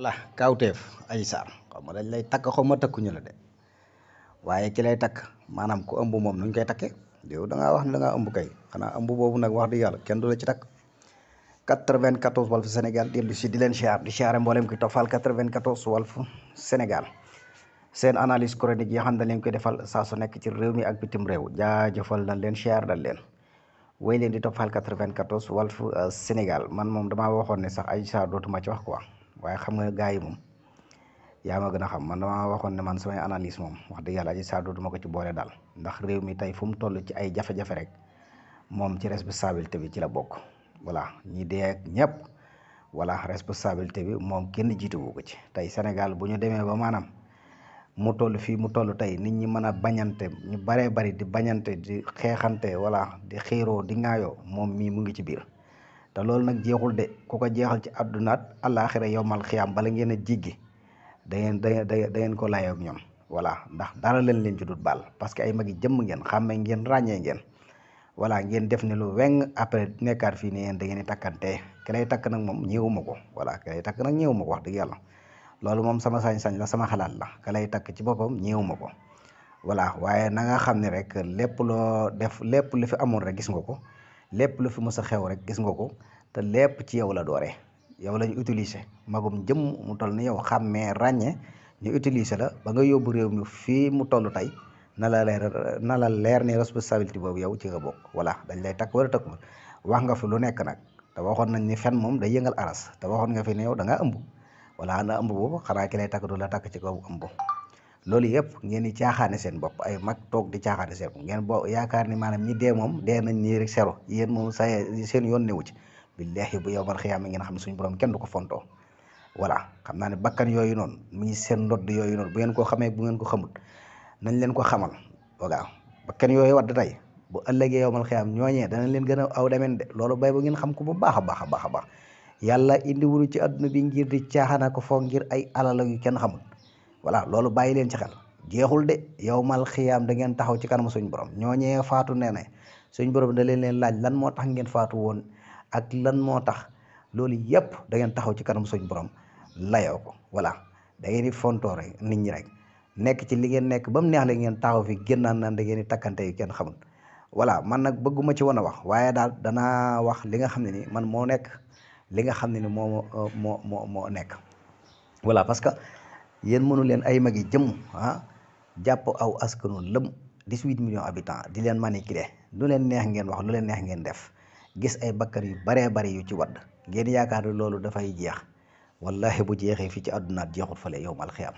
voilà kawteef Adji Sarr xaw ma dañ lay takk xaw ma takkuñu la de waaye ki lay takk maanaam ku ëmb moom nuñ koy takkee yow da ngaa wax ne da ngaa ëmb kay xanaa ëmb boobu nag wax dëgg yàlla kenn du la ci takk 94 Walf Sénégal dellu si di leen siyaar di siyaare mboolem ki toppal 94 Walf Sénégal seen analyse chronique yi xam ne leen koy defal saa su nekk ci réew mi ak bitim réew jaajëfal nañ leen siyaar dal leen wéy leen di toppal 94 Walf Sénégal man moom damaa waxoon ne sax Adji Sarr dootuma ci wax quoi waaye xam nga gars yi moom yaa ma gën a xam man damaa waxoon ne man samay analyse moom wax dëgg yàlla Adji Sarr dootuma ko ci boole daal ndax réew mi tey fu mu toll ci ay jafe-jafe rek moom ci responsabilité bi ci la bokk voilà ñi dee ak ñëpp voilà responsabilité bi moom kenn jiituwu ko ci tey Sénégal bu ñu demee ba maanaam mu toll fii mu toll tey nit ñi mën a bañante ñu baree bari di bañante di xeexante voilà di xiiroo di ŋaayoo moom mii mu ngi ci biir te loolu nag jeexul de ku ko jeexal ci àddunaat àllaaxira yowmal xiyaam bala ngeen a jiggi da ngeen ko layoo ak ñoom voilà ndax dara leen ci dut baal parce que ay magi jëmm ngeen xàmmee ngeen ràññee ngeen voilà ngeen def ne lu weng après nekkaat fii ne yéen da ngeen di takkante ki lay takk nag moom ñëwuma ko voilà ki lay takk nag ñëwuma ko wax dëgg yàlla loolu moom sama sañ-sañ la sama xalaat la ka lay takk ci boppam ñëwuma ko voilà waaye na nga xam ne rek lépp loo def lépp lu fi amoon rek gis nga ko lépp lu fi mës a xew rek gis nga ko te lépp ci yow la dooree yow lañu utiliser magum jëm mu toll ni yow xàmmee ràññee ñu utiliser la ba nga yóbbu réew mi fii mu toll tey na la leer ni responsabilité boobu yow ci nga bokk voilà dañ lay takk wala takk wax nga fi lu nekk nag te waxoon nañ ni fen moom day yëngal aras te waxoon nga fi ne yow da ngaa ëmb voilà na ëmb boobu xanaa ki lay takk du la takk ci kaw ëmb loolu yëpp ngeen di caaxaane seen bopp ay mag toog di caaxaane seen bopp ngeen boo yaakaar ni maanaam ñi dee moom dee nañ nii rek sero yéen moom sa seen yoon newu ci billaahi bu yow man xiyaama ngeen xam ne suñu borom kenn du ko fontoo voilà xam naa ne bakkan yooyu noonu mu ngi seen ndodd yooyu noonu bu ngeen ko xamee bu ngeen ko xamut nañ leen ko xamal voilà bakkan yooyu wadd tey bu ëllëgee yow man xiyaam ñooñee danañ leen gën a aw demeen de loolu bay bu ngeen xam ko bu baax a baax a baax a baax yàlla indi wuru ci àdduna bi ngir di caaxaana ko foog ngir ay alal yu kenn xamul voilà loolu bàyyi leen ci xel jeexul de yow mal xiyaam da ngeen taxaw ci kanam suñ borom ñooñee faatu nee na suñ borom da leen laaj lan moo tax ngeen faatu woon ak lan moo tax loolu yëpp da ngeen taxaw ci kanam suñ borom layoo ko voilà da ngeen di fontoo rek nit ñi rek nekk ci li ngeen nekk ba mu neex la ngeen taxaw fi génnaan naan da ngeen di takkante yu kenn xamul voilà man nag bëgguma ci woon a wax waaye daal danaa wax li nga xam ne ni man moo nekk li nga xam ne ni moo nekk voilà parce que yéen mënu leen ay magi jëm jàpp aw askanu lëm 18 millions habitants di leen manipuler lu leen neex ngeen wax lu leen neex ngeen def gis ay bakkan yu baree bari yu ci wadd ngeen yaakaar ne loolu dafay jeex wallahi bu jeexee fii ci àddunaat jeexut fale yow mal xiyaam